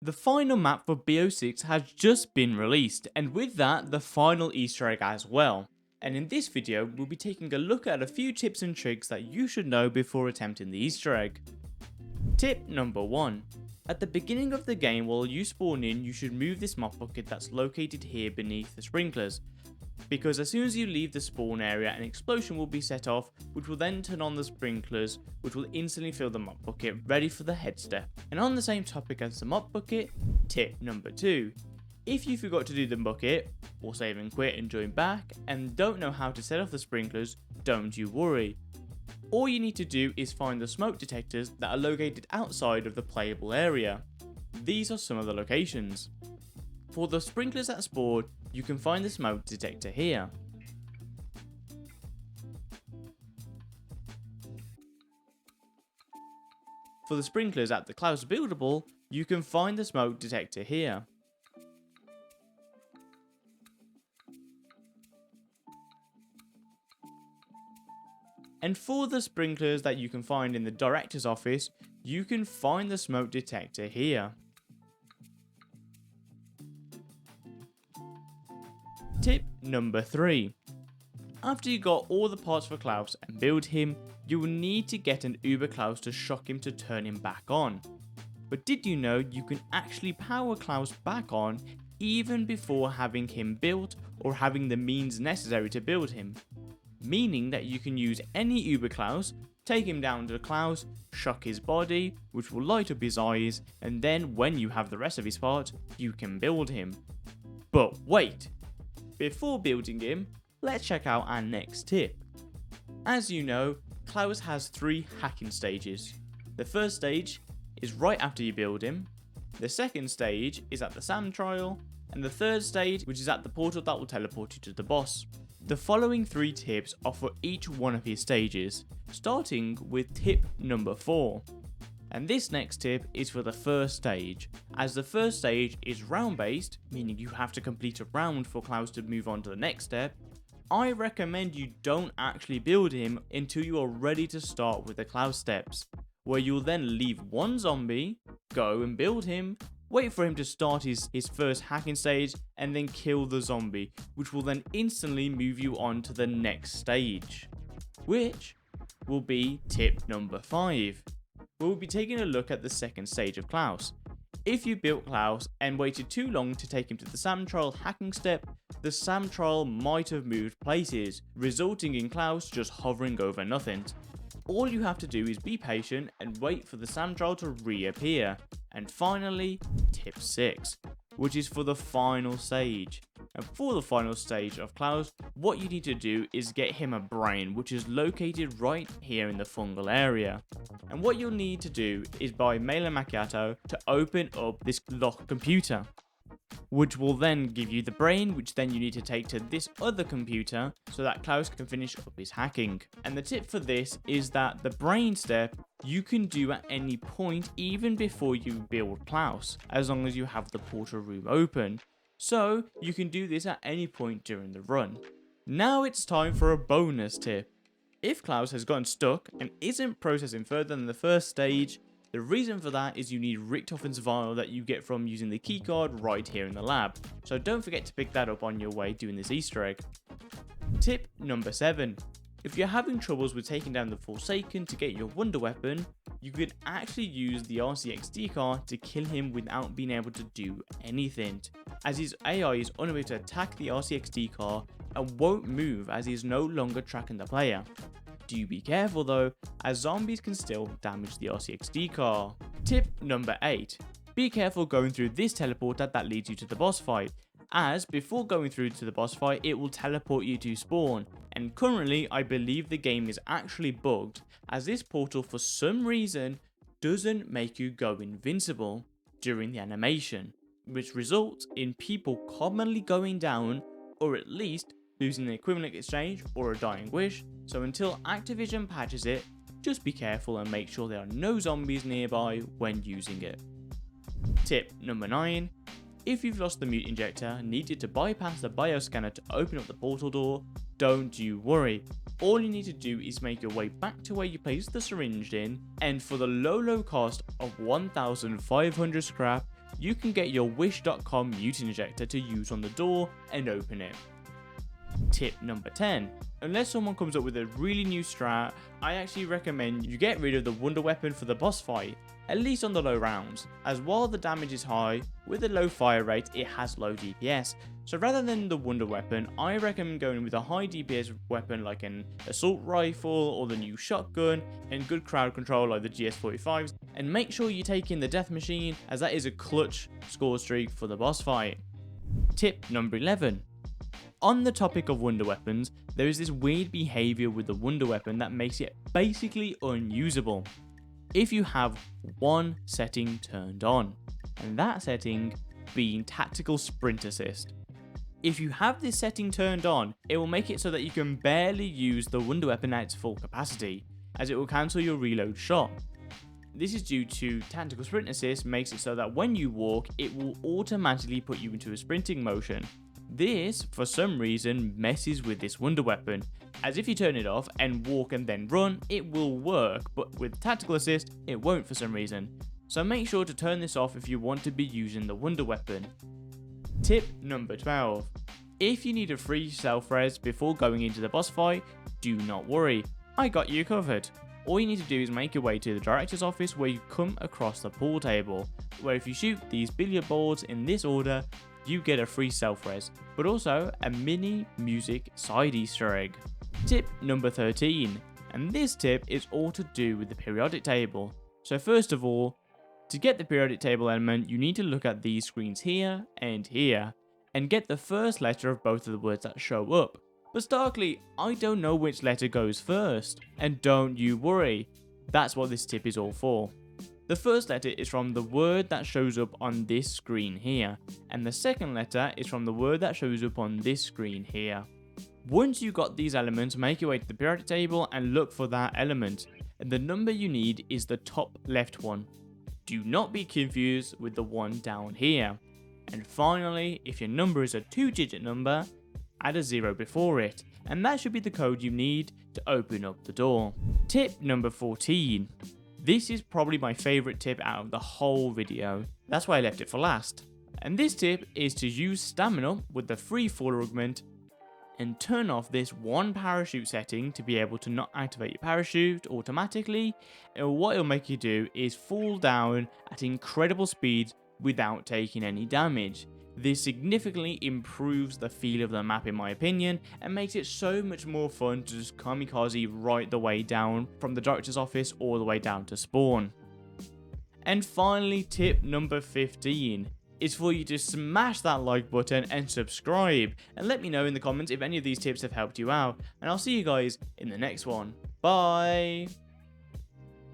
The final map for BO6 has just been released, and with that, the final Easter egg as well. And in this video, we'll be taking a look at a few tips and tricks that you should know before attempting the Easter egg. Tip number 1. At the beginning of the game, while you spawn in, you should move this mop bucket that's located here beneath the sprinklers, because as soon as you leave the spawn area, an explosion will be set off, which will then turn on the sprinklers, which will instantly fill the mop bucket ready for the head step. And on the same topic as the mop bucket, tip number 2. If you forgot to do the bucket, or save and quit and join back, and don't know how to set off the sprinklers, don't you worry. All you need to do is find the smoke detectors that are located outside of the playable area. These are some of the locations. For the sprinklers that spawn, you can find the smoke detector here. For the sprinklers at the Klaus buildable, you can find the smoke detector here. And for the sprinklers that you can find in the director's office, you can find the smoke detector here. Tip number 3. After you got all the parts for Klaus and build him, you will need to get an Uber Klaus to shock him to turn him back on. But did you know you can actually power Klaus back on even before having him built or having the means necessary to build him? Meaning that you can use any Uber Klaus, take him down to the Klaus, shock his body, which will light up his eyes, and then when you have the rest of his parts, you can build him. But wait! Before building him, let's check out our next tip. As you know, Klaus has 3 hacking stages. The first stage is right after you build him, the second stage is at the SAM trial, and the third stage which is at the portal that will teleport you to the boss. The following 3 tips are for each one of his stages, starting with tip number 4. And this next tip is for the first stage, as the first stage is round based, meaning you have to complete a round for Klaus to move on to the next step. I recommend you don't actually build him until you are ready to start with the Klaus steps, where you'll then leave one zombie, go and build him, wait for him to start his first hacking stage, and then kill the zombie, which will then instantly move you on to the next stage, which will be tip number 5. We'll be taking a look at the second stage of Klaus. If you built Klaus and waited too long to take him to the SAM trial hacking step, the SAM trial might have moved places, resulting in Klaus just hovering over nothing. All you have to do is be patient and wait for the SAM trial to reappear. And finally, tip 6, which is for the final stage. And for the final stage of Klaus, what you need to do is get him a brain, which is located right here in the fungal area. And what you'll need to do is buy Mela Macchiato to open up this locked computer, which will then give you the brain, which then you need to take to this other computer so that Klaus can finish up his hacking. And the tip for this is that the brain step you can do at any point, even before you build Klaus, as long as you have the portal room open. So you can do this at any point during the run. Now it's time for a bonus tip. If Klaus has gotten stuck and isn't processing further than the first stage, the reason for that is you need Richtofen's vial that you get from using the keycard right here in the lab, so don't forget to pick that up on your way doing this Easter egg. Tip number 7. If you're having troubles with taking down the Forsaken to get your wonder weapon, you could actually use the RCXD car to kill him without being able to do anything, as his AI is unable to attack the RCXD car and won't move as he is no longer tracking the player. Do be careful though, as zombies can still damage the RCXD car. Tip number 8. Be careful going through this teleporter that leads you to the boss fight, as before going through to the boss fight it will teleport you to spawn, and currently I believe the game is actually bugged, as this portal for some reason doesn't make you go invincible during the animation, which results in people commonly going down, or at least losing the equivalent exchange or a dying wish. So until Activision patches it, just be careful and make sure there are no zombies nearby when using it. Tip number 9. If you've lost the mute injector, needed to bypass the bioscanner to open up the portal door, don't you worry. All you need to do is make your way back to where you placed the syringe in, and for the low cost of 1,500 scrap, you can get your Wish.com mutant injector to use on the door and open it. Tip number 10. Unless someone comes up with a really new strat, I actually recommend you get rid of the wonder weapon for the boss fight, at least on the low rounds, as while the damage is high, with a low fire rate it has low DPS. So rather than the wonder weapon, I recommend going with a high DPS weapon like an assault rifle or the new shotgun, and good crowd control like the GS45s, and make sure you take in the death machine, as that is a clutch score streak for the boss fight. Tip number 11. On the topic of wonder weapons, there is this weird behavior with the wonder weapon that makes it basically unusable if you have one setting turned on, and that setting being tactical sprint assist. If you have this setting turned on, it will make it so that you can barely use the wonder weapon at its full capacity, as it will cancel your reload shot. This is due to tactical sprint assist makes it so that when you walk, it will automatically put you into a sprinting motion. This, for some reason, messes with this wonder weapon, as if you turn it off and walk and then run, it will work, but with tactical assist, it won't for some reason. So make sure to turn this off if you want to be using the wonder weapon. Tip number 12. If you need a free self-res before going into the boss fight, do not worry, I got you covered. All you need to do is make your way to the director's office where you come across the pool table, where if you shoot these billiard balls in this order, you get a free self-res, but also a mini music side Easter egg. Tip number 13, and this tip is all to do with the periodic table. So first of all, to get the periodic table element, you need to look at these screens here and here, and get the first letter of both of the words that show up. But starkly, I don't know which letter goes first, and don't you worry, that's what this tip is all for. The first letter is from the word that shows up on this screen here, and the second letter is from the word that shows up on this screen here. Once you got these elements, make your way to the periodic table and look for that element, and the number you need is the top left one. Do not be confused with the one down here. And finally, if your number is a 2-digit number, add a 0 before it, and that should be the code you need to open up the door. Tip number 14. This is probably my favourite tip out of the whole video, that's why I left it for last. And this tip is to use stamina with the free fall augment and turn off this one parachute setting to be able to not activate your parachute automatically, and what it'll make you do is fall down at incredible speed without taking any damage. This significantly improves the feel of the map in my opinion, and makes it so much more fun to just kamikaze right the way down from the director's office all the way down to spawn. And finally, tip number 15 is for you to smash that like button and subscribe, and let me know in the comments if any of these tips have helped you out, and I'll see you guys in the next one. Bye!